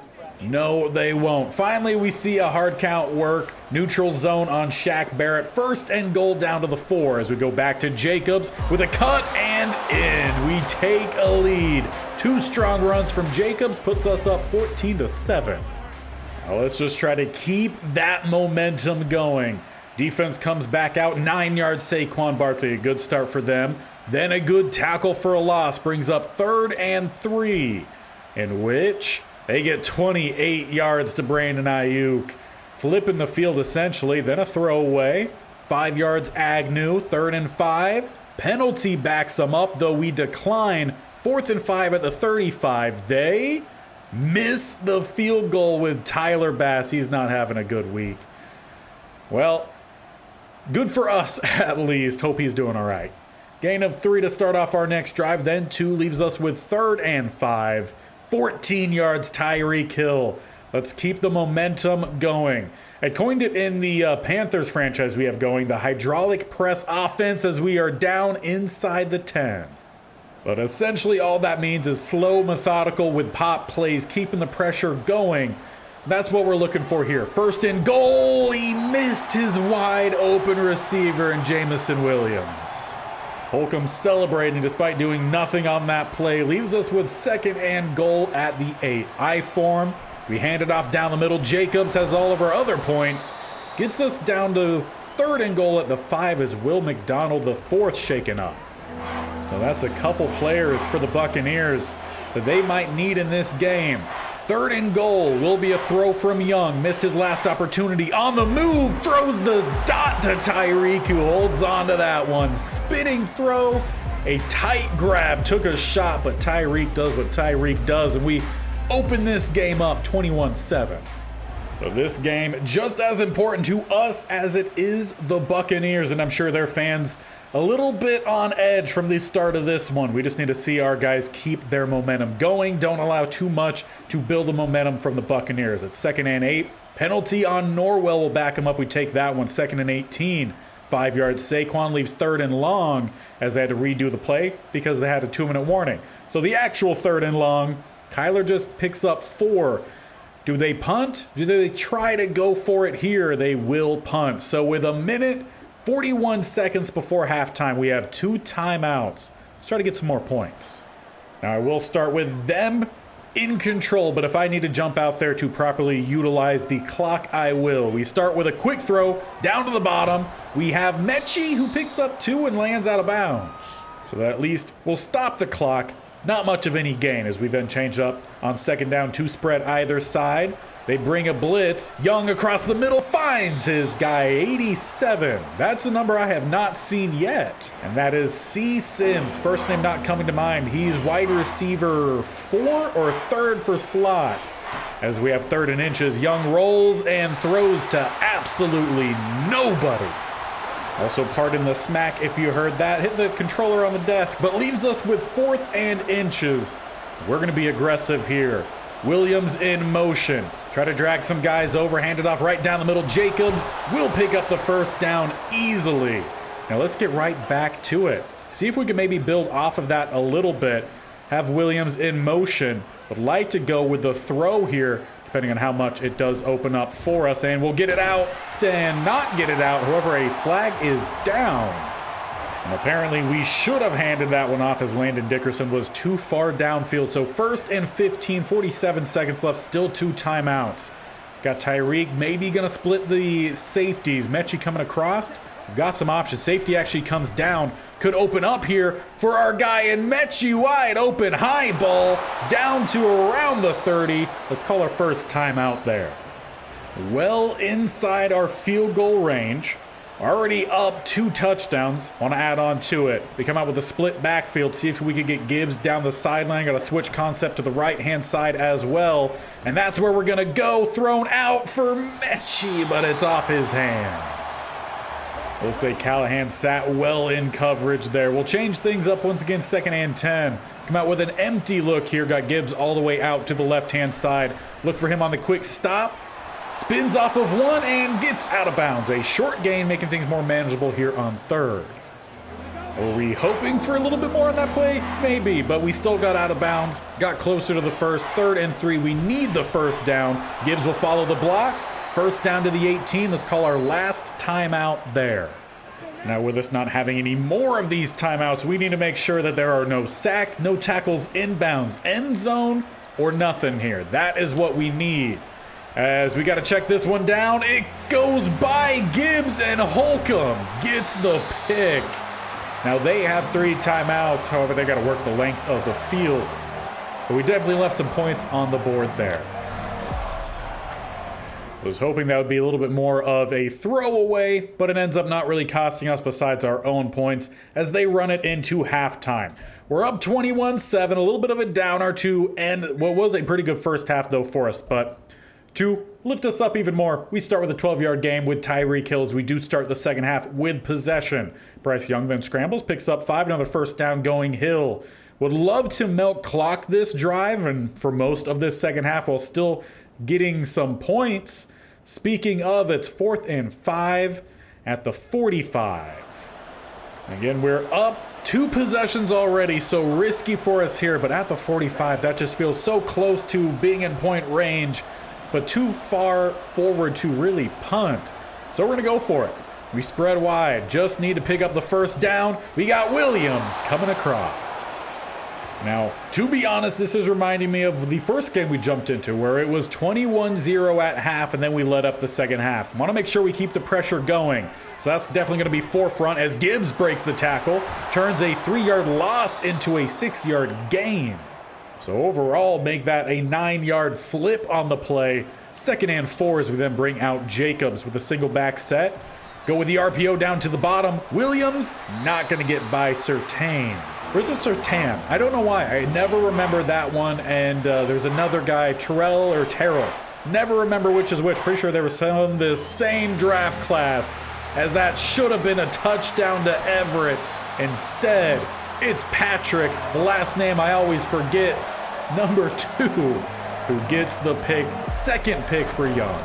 No, they won't. Finally, we see a hard count work. Neutral zone on Shaq Barrett. 1st and goal down to the 4 as we go back to Jacobs with a cut and in. We take a lead. 2 strong runs from Jacobs puts us up 14-7. Now let's just try to keep that momentum going. Defense comes back out. 9 yards Saquon Barkley. A good start for them. Then a good tackle for a loss brings up 3rd and 3, in which they get 28 yards to Brandon Ayuk. Flipping the field essentially, then a throwaway. 5 yards Agnew, 3rd and 5. Penalty backs them up, though we decline. 4th and 5 at the 35. They miss the field goal with Tyler Bass. He's not having a good week. Well, good for us at least. Hope he's doing all right. Gain of 3 to start off our next drive, then 2 leaves us with 3rd and 5. 14 yards Tyreek Hill. Let's keep the momentum going. I coined it in the Panthers franchise we have going, the hydraulic press offense, as we are down inside the 10. But essentially all that means is slow, methodical with pop plays, keeping the pressure going. That's what we're looking for here. First and goal, he missed his wide open receiver in Jamison Williams. Holcomb celebrating despite doing nothing on that play, leaves us with second and goal at the 8. I form. We hand it off down the middle. Jacobs has all of our other points. Gets us down to third and goal at the 5 as Will McDonald, the 4th, shaken up. Now that's a couple players for the Buccaneers that they might need in this game. Third and goal will be a throw from Young. Missed his last opportunity. On the move, throws the dot to Tyreek, who holds on to that one. Spinning throw, a tight grab, took a shot, but Tyreek does what Tyreek does, and we open this game up 21-7. So this game just as important to us as it is the Buccaneers, and I'm sure their fans a little bit on edge from the start of this one. We just need to see our guys keep their momentum going. Don't allow too much to build the momentum from the Buccaneers. It's second and 8. Penalty on Norwell will back him up. We take that one. Second and 18. 5 yards. Saquon leaves third and long as they had to redo the play because they had a 2-minute warning. So the actual third and long, Kyler just picks up 4. Do they punt? Do they try to go for it here? They will punt. So with a minute 41 seconds before halftime, we have 2 timeouts. Let's try to get some more points. Now I will start with them in control, but if I need to jump out there to properly utilize the clock, I will. We start with a quick throw down to the bottom. We have Mechie, who picks up 2 and lands out of bounds. So that at least will stop the clock. Not much of any gain as we then change up on second down, 2 spread either side. They bring a blitz. Young across the middle finds his guy, 87. That's a number I have not seen yet. And that is C. Sims. First name not coming to mind. He's wide receiver 4 or 3rd for slot. As we have 3rd and inches, Young rolls and throws to absolutely nobody. Also, pardon the smack if you heard that. Hit the controller on the desk, but leaves us with 4th and inches. We're going to be aggressive here. Williams in motion. Try to drag some guys over, hand it off right down the middle. Jacobs will pick up the first down easily. Now let's get right back to it. See if we can maybe build off of that a little bit. Have Williams in motion. Would like to go with the throw here, depending on how much it does open up for us. And we'll get it out and not get it out. However, a flag is down. And apparently we should have handed that one off as Landon Dickerson was too far downfield. So 1st and 15, 47 seconds left, still 2 timeouts. Got Tyreek maybe going to split the safeties. Mechie coming across. We've got some options. Safety actually comes down. Could open up here for our guy, and Mechie wide open. High ball down to around the 30. Let's call our first timeout there. Well inside our field goal range. Already up 2 touchdowns. Want to add on to it. We come out with a split backfield. See if we could get Gibbs down the sideline. Got a switch concept to the right-hand side as well. And that's where we're going to go. Thrown out for Mechie, but it's off his hands. We'll say Callahan sat well in coverage there. We'll change things up once again. 2nd and 10. Come out with an empty look here. Got Gibbs all the way out to the left-hand side. Look for him on the quick stop. Spins off of 1 and gets out of bounds. A short gain, making things more manageable here on 3rd. Were we hoping for a little bit more on that play? Maybe, but we still got out of bounds. Got closer to the first. 3rd and 3. We need the first down. Gibbs will follow the blocks. First down to the 18. Let's call our last timeout there. Now, with us not having any more of these timeouts, we need to make sure that there are no sacks, no tackles inbounds, end zone, or nothing here. That is what we need. As we got to check this one down, it goes by Gibbs, and Holcomb gets the pick. Now they have 3 timeouts, however they got to work the length of the field. But we definitely left some points on the board there. Was hoping that would be a little bit more of a throwaway, but it ends up not really costing us besides our own points as they run it into halftime. We're up 21-7, a little bit of a downer to end what was a pretty good first half though for us, but to lift us up even more, we start with a 12-yard game with Tyreek Hill as we do start the second half with possession. Bryce Young then scrambles, picks up 5, another first down going Hill. Would love to milk clock this drive and for most of this second half while still getting some points. Speaking of, it's 4th and 5 at the 45. Again, we're up 2 possessions already, so risky for us here, but at the 45, that just feels so close to being in point range, but too far forward to really punt. So we're gonna go for it. We spread wide, just need to pick up the first down. We got Williams coming across. Now, to be honest, this is reminding me of the first game we jumped into, where it was 21-0 at half, and then we let up the second half. Want to make sure we keep the pressure going. So that's definitely going to be forefront as Gibbs breaks the tackle, turns a 3-yard loss into a 6-yard gain. So overall, make that a 9-yard flip on the play. 2nd and 4 as we then bring out Jacobs with a single back set. Go with the RPO down to the bottom. Williams, not going to get by Surtain. Or is it Surtain? I don't know why. I never remember that one. And there's another guy, Terrell. Never remember which is which. Pretty sure they were from the same draft class, as that should have been a touchdown to Everett. Instead, it's Patrick, the last name I always forget, number 2, who gets the pick, 2nd pick for Young.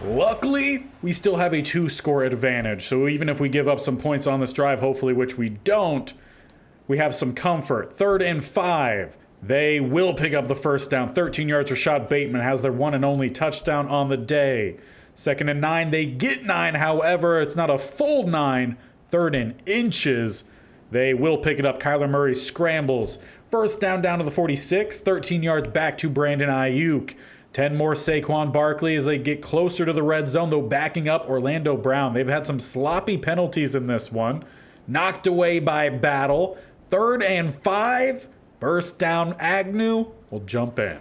Luckily, we still have a 2-score advantage, so even if we give up some points on this drive, hopefully, which we don't, we have some comfort. 3rd and 5. They will pick up the first down. 13 yards. Rashad Bateman has their one and only touchdown on the day. 2nd and 9. They get 9, however, it's not a full 9. 3rd and inches. They will pick it up. Kyler Murray scrambles. First down to the 46. 13 yards back to Brandon Ayuk. 10 more Saquon Barkley as they get closer to the red zone, though backing up Orlando Brown. They've had some sloppy penalties in this one. Knocked away by Battle. 3rd and 5. First down, Agnew will jump in.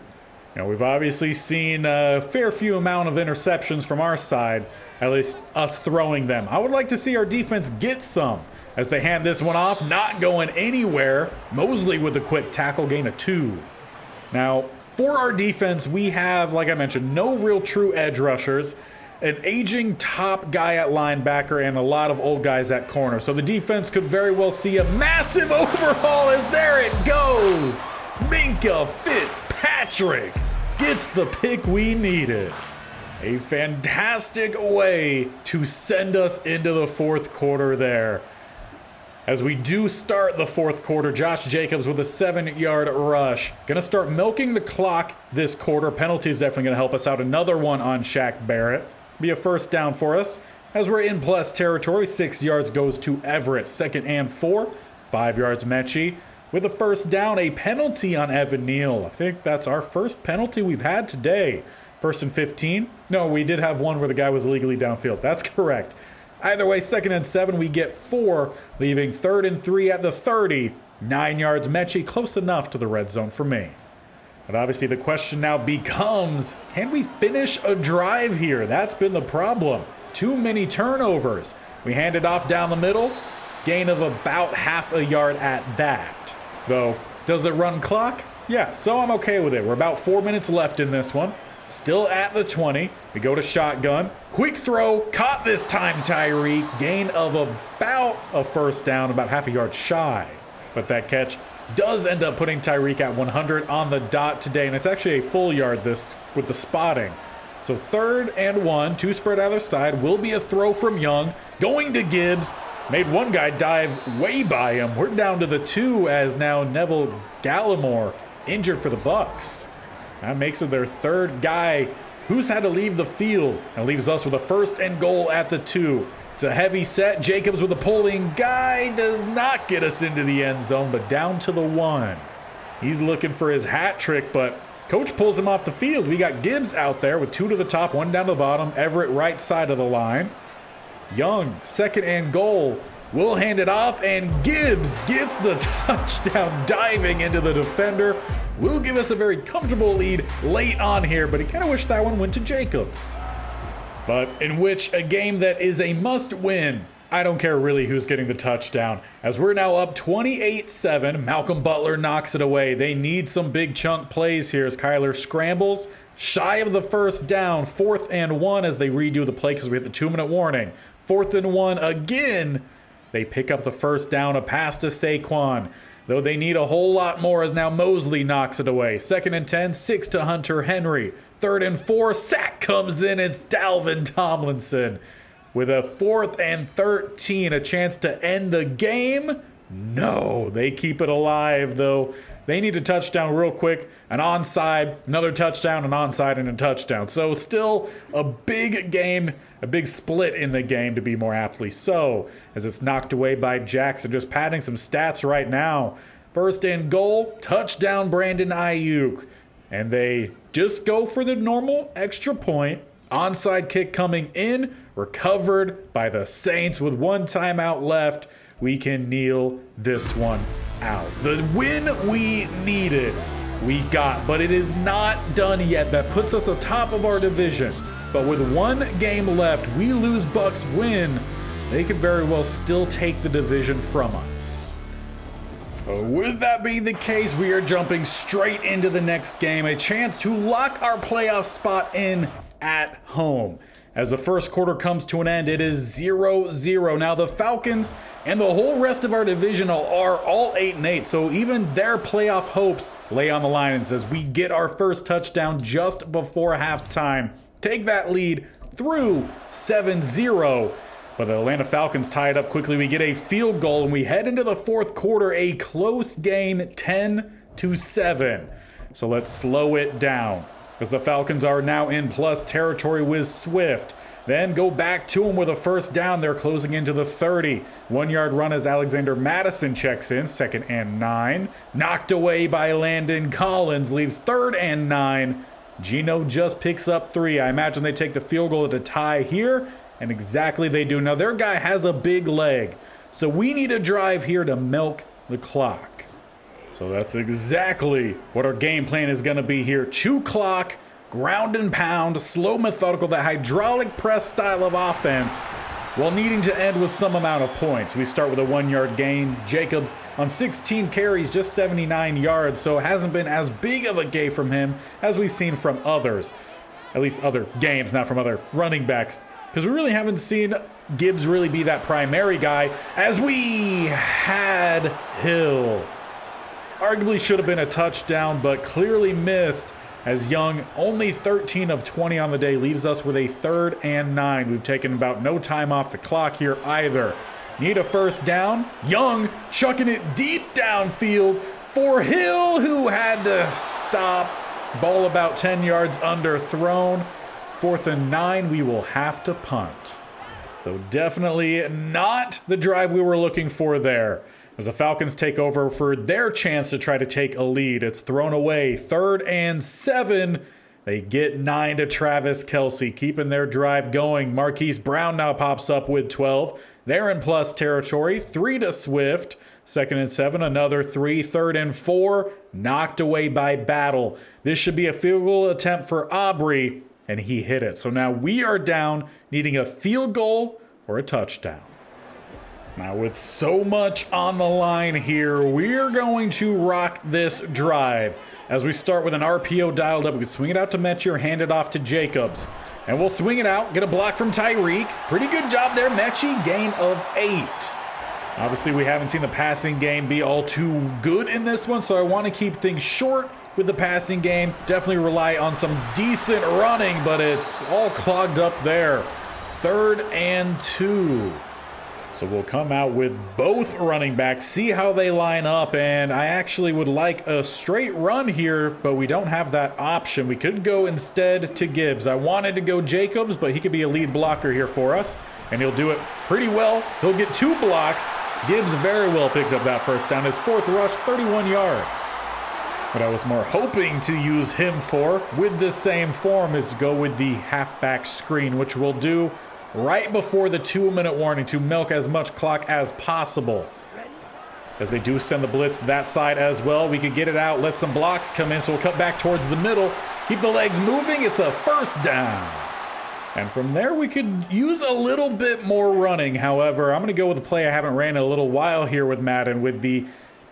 You know, we've obviously seen a fair few amount of interceptions from our side, at least us throwing them. I would like to see our defense get some as they hand this one off, not going anywhere. Mosley with a quick tackle, gain of 2. Now, for our defense, we have, like I mentioned, no real true edge rushers, an aging top guy at linebacker, and a lot of old guys at corner. So the defense could very well see a massive overhaul as there it goes. Minkah Fitzpatrick gets the pick we needed. A fantastic way to send us into the 4th quarter there. As we do start the 4th quarter, Josh Jacobs with a 7-yard rush. Gonna start milking the clock this quarter. Penalty is definitely gonna help us out. Another one on Shaq Barrett. Be a first down for us. As we're in plus territory, 6 yards goes to Everett. 2nd and 4, 5 yards Mechie. With a first down, a penalty on Evan Neal. I think that's our first penalty we've had today. 1st and 15. No, we did have one where the guy was illegally downfield. That's correct. Either way, 2nd and 7, we get 4, leaving 3rd and 3 at the 30. 9 yards Mechie, close enough to the red zone for me. But obviously the question now becomes, can we finish a drive here? That's been the problem. Too many turnovers. We hand it off down the middle, gain of about half a yard at that. Though, does it run clock? Yeah, so I'm okay with it. We're about 4 minutes left in this one. Still at the 20. We go to shotgun. Quick throw. Caught this time Tyreek. Gain of about a first down, about half a yard shy. But that catch does end up putting Tyreek at 100 on the dot today. And it's actually a full yard this with the spotting. So 3rd and 1. 2 spread either side. Will be a throw from Young. Going to Gibbs. Made one guy dive way by him. We're down to the 2 as now Neville Gallimore injured for the Bucks. That makes it their 3rd guy who's had to leave the field, and leaves us with a 1st and goal at the 2. It's a heavy set. Jacobs with a pulling guy does not get us into the end zone, but down to the 1. He's looking for his hat trick, but coach pulls him off the field. We got Gibbs out there with 2 to the top, 1 down to the bottom. Everett right side of the line. Young, 2nd and goal. We'll hand it off, and Gibbs gets the touchdown diving into the defender. Will give us a very comfortable lead late on here, but he kind of wished that one went to Jacobs. But in which a game that is a must win. I don't care really who's getting the touchdown, as we're now up 28-7. Malcolm Butler knocks it away. They need some big chunk plays here as Kyler scrambles. Shy of the first down, 4th and 1 as they redo the play because we hit the 2-minute warning. 4th and 1 again. They pick up the first down, a pass to Saquon. Though they need a whole lot more as now Mosley knocks it away. 2nd and 10, 6 to Hunter Henry. 3rd and 4, sack comes in. It's Dalvin Tomlinson. With a 4th and 13, a chance to end the game. No, they keep it alive though. They need a touchdown real quick. An onside, another touchdown, an onside, and a touchdown. So still a big game, a big split in the game to be more aptly so, as it's knocked away by Jackson. Just padding some stats right now. 1st and goal, touchdown Brandon Ayuk. And they just go for the normal extra point. Onside kick coming in, recovered by the Saints with 1 timeout left. We can kneel this one out. The win we needed, we got, but it is not done yet. That puts us atop of our division. But with 1 game left, we lose, Bucks win. They could very well still take the division from us. With that being the case, we are jumping straight into the next game. A chance to lock our playoff spot in at home. As the first quarter comes to an end, it is 0-0. Now the Falcons and the whole rest of our divisional are all 8-8, so even their playoff hopes lay on the line as we get our first touchdown just before halftime. Take that lead through 7-0. But the Atlanta Falcons tie it up quickly. We get a field goal and we head into the 4th quarter, a close game, 10-7. So let's slow it down, as the Falcons are now in plus territory with Swift. Then go back to them with a first down. They're closing into the 30. 1-yard run as Alexander Madison checks in. 2nd and 9. Knocked away by Landon Collins. Leaves 3rd and 9. Geno just picks up 3. I imagine they take the field goal at a tie here. And exactly they do. Now their guy has a big leg. So we need a drive here to milk the clock. So that's exactly what our game plan is going to be here. Chew clock, ground and pound, slow, methodical, that hydraulic press style of offense, while needing to end with some amount of points. We start with a 1-yard gain. Jacobs on 16 carries, just 79 yards, so it hasn't been as big of a game from him as we've seen from others. At least other games, not from other running backs. Because we really haven't seen Gibbs really be that primary guy, as we had Hill. Arguably should have been a touchdown, but clearly missed, as Young, only 13 of 20 on the day, leaves us with a 3rd and 9. We've taken about no time off the clock here either. Need a first down. Young chucking it deep downfield for Hill, who had to stop. Ball about 10 yards underthrown. 4th and 9, we will have to punt. So definitely not the drive we were looking for there, as the Falcons take over for their chance to try to take a lead. It's thrown away. 3rd and 7. They get 9 to Travis Kelce, keeping their drive going. Marquise Brown now pops up with 12. They're in plus territory. 3 to Swift. 2nd and 7, another 3. 3rd and 4, knocked away by Battle. This should be a field goal attempt for Aubrey, and he hit it. So now we are down, needing a field goal or a touchdown. Now with so much on the line here, we're going to rock this drive. As we start with an RPO dialed up, we can swing it out to Mechie or hand it off to Jacobs. And we'll swing it out, get a block from Tyreek. Pretty good job there, Mechie, gain of 8. Obviously, we haven't seen the passing game be all too good in this one, so I want to keep things short with the passing game. Definitely rely on some decent running, but it's all clogged up there. 3rd and 2. So we'll come out with both running backs, see how they line up, and I actually would like a straight run here, but we don't have that option. We could go instead to Gibbs. I wanted to go Jacobs, but he could be a lead blocker here for us, and he'll do it pretty well. He'll get 2 blocks. Gibbs very well picked up that first down. His 4th rush, 31 yards. What I was more hoping to use him for with the same form is to go with the halfback screen, which we'll do right before the 2-minute warning to milk as much clock as possible. As they do send the blitz to that side as well, we could get it out, let some blocks come in, so we'll cut back towards the middle, keep the legs moving. It's a first down. And from there, we could use a little bit more running. However, I'm going to go with a play I haven't ran in a little while here with Madden, with the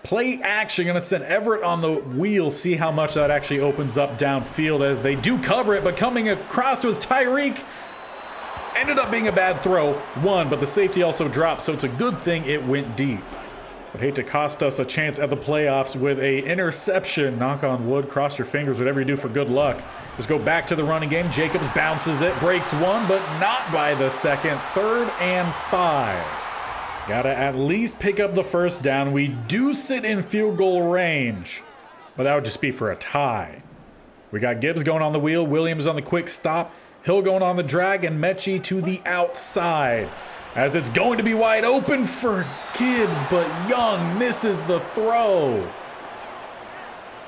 play action. Going to send Everett on the wheel, see how much that actually opens up downfield, as they do cover it, but coming across was Tyreek. Ended up being a bad throw, one, but the safety also dropped, so it's a good thing it went deep. Would hate to cost us a chance at the playoffs with a interception. Knock on wood, cross your fingers, whatever you do for good luck. Let's go back to the running game. Jacobs bounces it, breaks one, but not by the second. 3rd and 5. Gotta at least pick up the first down. We do sit in field goal range, but that would just be for a tie. We got Gibbs going on the wheel, Williams on the quick stop, Hill going on the drag, and Mechie to the outside. As it's going to be wide open for Gibbs, but Young misses the throw.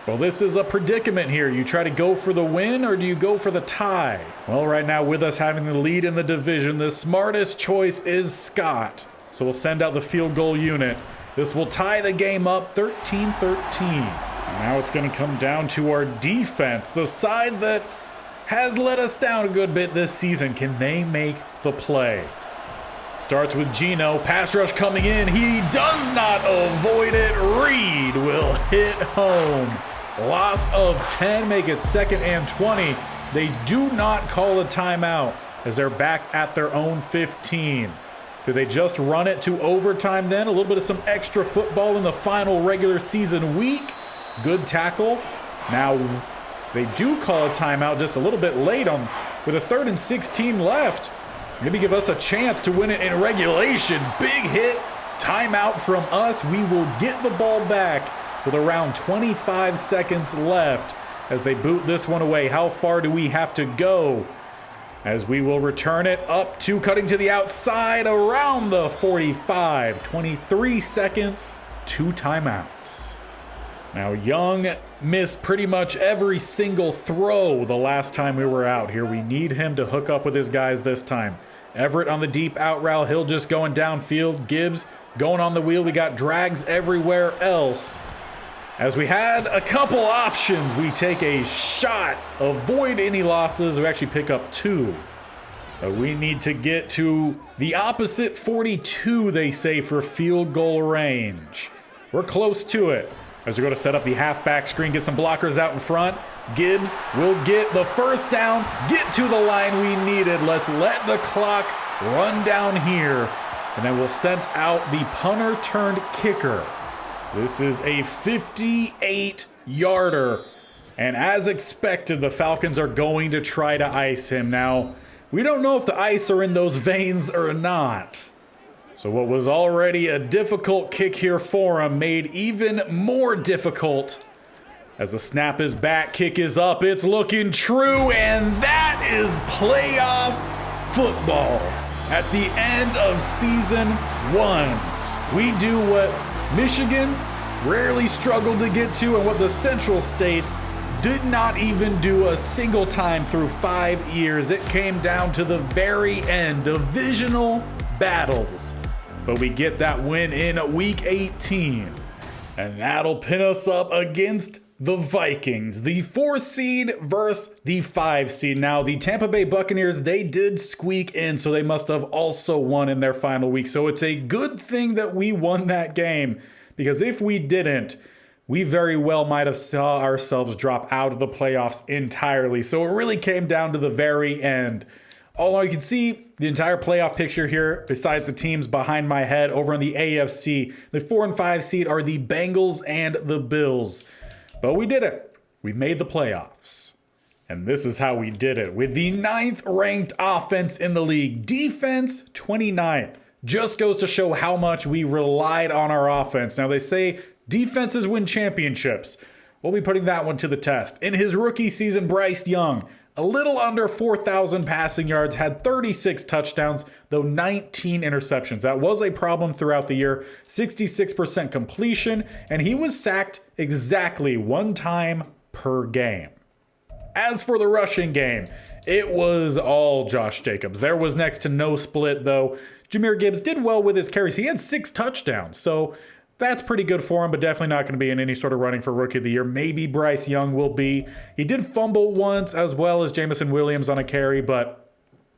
Well, this is a predicament here. You try to go for the win, or do you go for the tie? Well, right now, with us having the lead in the division, the smartest choice is Scott. So we'll send out the field goal unit. This will tie the game up 13-13. Now it's going to come down to our defense, the side that has let us down a good bit this season. Can they make the play? Starts with Gino, pass rush coming in. He does not avoid it. Reed will hit home. Loss of 10, make it 2nd and 20. They do not call a timeout as they're back at their own 15. Do they just run it to overtime then? A little bit of some extra football in the final regular season week. Good tackle. Now they do call a timeout just a little bit late on with a 3rd and 16 left. Maybe give us a chance to win it in regulation. Big hit. Timeout from us. We will get the ball back with around 25 seconds left as they boot this one away. How far do we have to go? As we will return it up to cutting to the outside around the 45. 23 seconds, 2 timeouts. Now Young missed pretty much every single throw the last time we were out here. We need him to hook up with his guys this time. Everett on the deep out route. Hill just going downfield. Gibbs going on the wheel. We got drags everywhere else. As we had a couple options, we take a shot, avoid any losses. We actually pick up 2. But we need to get to the opposite 42, they say, for field goal range. We're close to it. As we go to set up the halfback screen, get some blockers out in front. Gibbs will get the first down, get to the line we needed. Let's let the clock run down here. And then we'll send out the punter turned kicker. This is a 58-yarder. And as expected, the Falcons are going to try to ice him. Now, we don't know if the ice are in those veins or not. So what was already a difficult kick here for him made even more difficult. As the snap is back, kick is up, it's looking true, and that is playoff football. At the end of season 1, we do what Michigan rarely struggled to get to and what the Central States did not even do a single time through 5 years. It came down to the very end, divisional battles. But we get that win in week 18. And that'll pin us up against the Vikings, the 4 seed versus the 5 seed. Now, the Tampa Bay Buccaneers, they did squeak in, so they must have also won in their final week. So it's a good thing that we won that game, because if we didn't, we very well might have saw ourselves drop out of the playoffs entirely. So it really came down to the very end. Although you can see the entire playoff picture here, besides the teams behind my head over in the AFC, the 4 and 5 seed are the Bengals and the Bills. But we did it. We made the playoffs. And this is how we did it. With the 9th ranked offense in the league. Defense, 29th. Just goes to show how much we relied on our offense. Now they say defenses win championships. We'll be putting that one to the test. In his rookie season, Bryce Young, a little under 4,000 passing yards, had 36 touchdowns, though 19 interceptions. That was a problem throughout the year. 66% completion, and he was sacked exactly 1 time per game. As for the rushing game, it was all Josh Jacobs. There was next to no split, though. Jahmyr Gibbs did well with his carries. He had 6 touchdowns, so that's pretty good for him, but definitely not going to be in any sort of running for Rookie of the Year. Maybe Bryce Young will be. He did fumble once, as well as Jamison Williams on a carry, but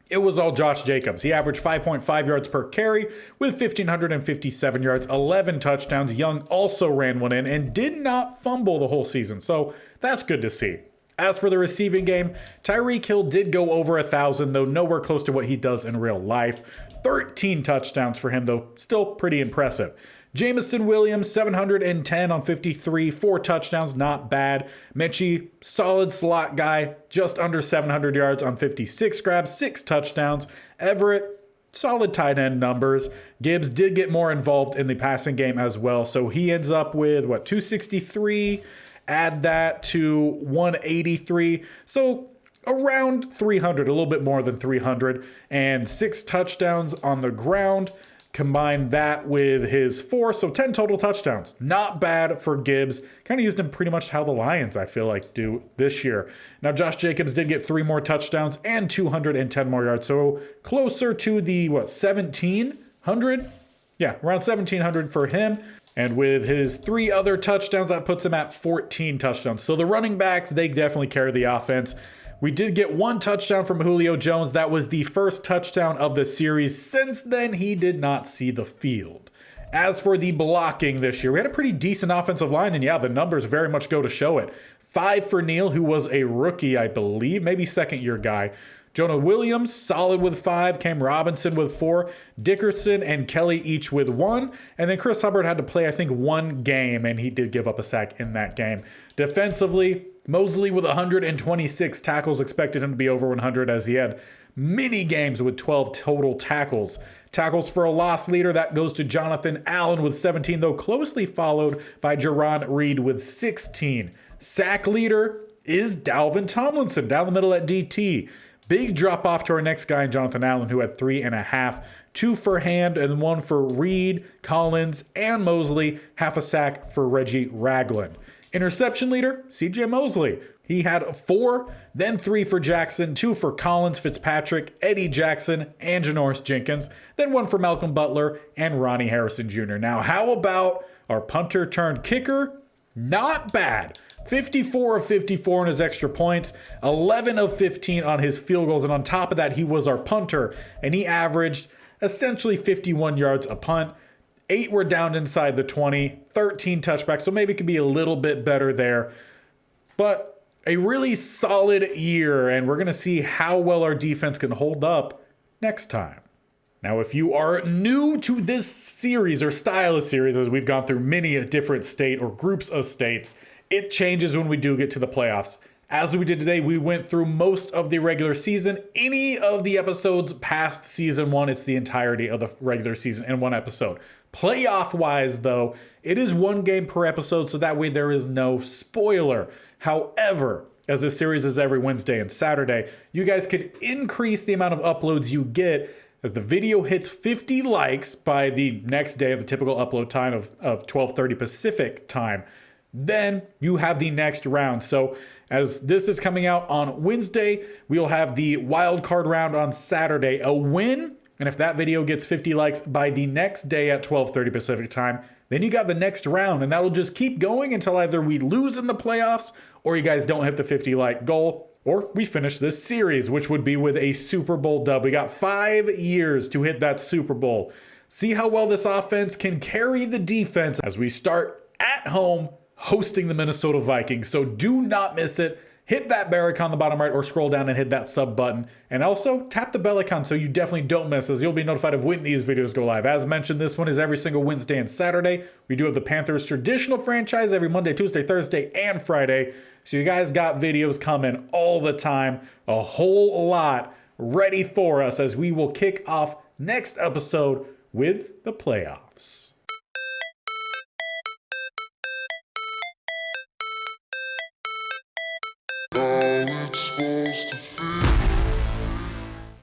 it was all Josh Jacobs. He averaged 5.5 yards per carry with 1,557 yards, 11 touchdowns. Young also ran one in and did not fumble the whole season, so that's good to see. As for the receiving game, Tyreek Hill did go over 1,000, though nowhere close to what he does in real life. 13 touchdowns for him, though still pretty impressive. Jameson Williams, 710 on 53, 4 touchdowns, not bad. Mitchie, solid slot guy, just under 700 yards on 56 grabs, 6 touchdowns. Everett, solid tight end numbers. Gibbs did get more involved in the passing game as well, so he ends up with, 263? Add that to 183, so around 300, a little bit more than 300, and 6 touchdowns on the ground. Combine that with his 4, so 10 total touchdowns. Not bad for Gibbs. Kind of used him pretty much how the Lions, I feel like, do this year. Now, Josh Jacobs did get 3 more touchdowns and 210 more yards, so closer to the, 1,700? Yeah, around 1,700 for him. And with his 3 other touchdowns, that puts him at 14 touchdowns. So the running backs, they definitely carry the offense. We did get 1 touchdown from Julio Jones. That was the first touchdown of the series. Since then, he did not see the field. As for the blocking this year, we had a pretty decent offensive line, and yeah, the numbers very much go to show it. 5 for Neal, who was a rookie, I believe, maybe second-year guy. Jonah Williams, solid with 5. Cam Robinson with 4. Dickerson and Kelly each with 1. And then Chris Hubbard had to play, I think, 1 game, and he did give up a sack in that game. Defensively, Mosley with 126 tackles, expected him to be over 100 as he had many games with 12 total tackles. Tackles for a loss leader, that goes to Jonathan Allen with 17, though closely followed by Jerron Reed with 16. Sack leader is Dalvin Tomlinson, down the middle at DT. Big drop off to our next guy, Jonathan Allen, who had 3.5. 2 for Hand and 1 for Reed, Collins, and Mosley. Half a sack for Reggie Ragland. Interception leader, CJ Mosley. He had 4, then 3 for Jackson, 2 for Collins, Fitzpatrick, Eddie Jackson, and Janoris Jenkins, then 1 for Malcolm Butler and Ronnie Harrison Jr. Now, how about our punter turned kicker? Not bad. 54 of 54 on his extra points, 11 of 15 on his field goals, and on top of that, he was our punter, and he averaged essentially 51 yards a punt. 8 were down inside the 20, 13 touchbacks, so maybe it could be a little bit better there. But a really solid year, and we're going to see how well our defense can hold up next time. Now, if you are new to this series or style of series, as we've gone through many a different state or groups of states, it changes when we do get to the playoffs. As we did today, we went through most of the regular season. Any of the episodes past season 1, it's the entirety of the regular season in 1 episode. Playoff-wise, though, it is 1 game per episode, so that way there is no spoiler. However, as this series is every Wednesday and Saturday, you guys could increase the amount of uploads you get. If the video hits 50 likes by the next day of the typical upload time of 12:30 Pacific time, then you have the next round. So as this is coming out on Wednesday, we'll have the wild card round on Saturday. A win, and if that video gets 50 likes by the next day at 12:30 Pacific time, then you got the next round, and that'll just keep going until either we lose in the playoffs or you guys don't hit the 50 like goal, or we finish this series, which would be with a Super Bowl dub. We got 5 years to hit that Super Bowl. See how well this offense can carry the defense as we start at home hosting the Minnesota Vikings. So do not miss it. Hit that bell icon on the bottom right or scroll down and hit that sub button. And also tap the bell icon so you definitely don't miss us. You'll be notified of when these videos go live. As mentioned, this one is every single Wednesday and Saturday. We do have the Panthers traditional franchise every Monday, Tuesday, Thursday, and Friday. So you guys got videos coming all the time, a whole lot ready for us as we will kick off next episode with the playoffs. How it's supposed to feel.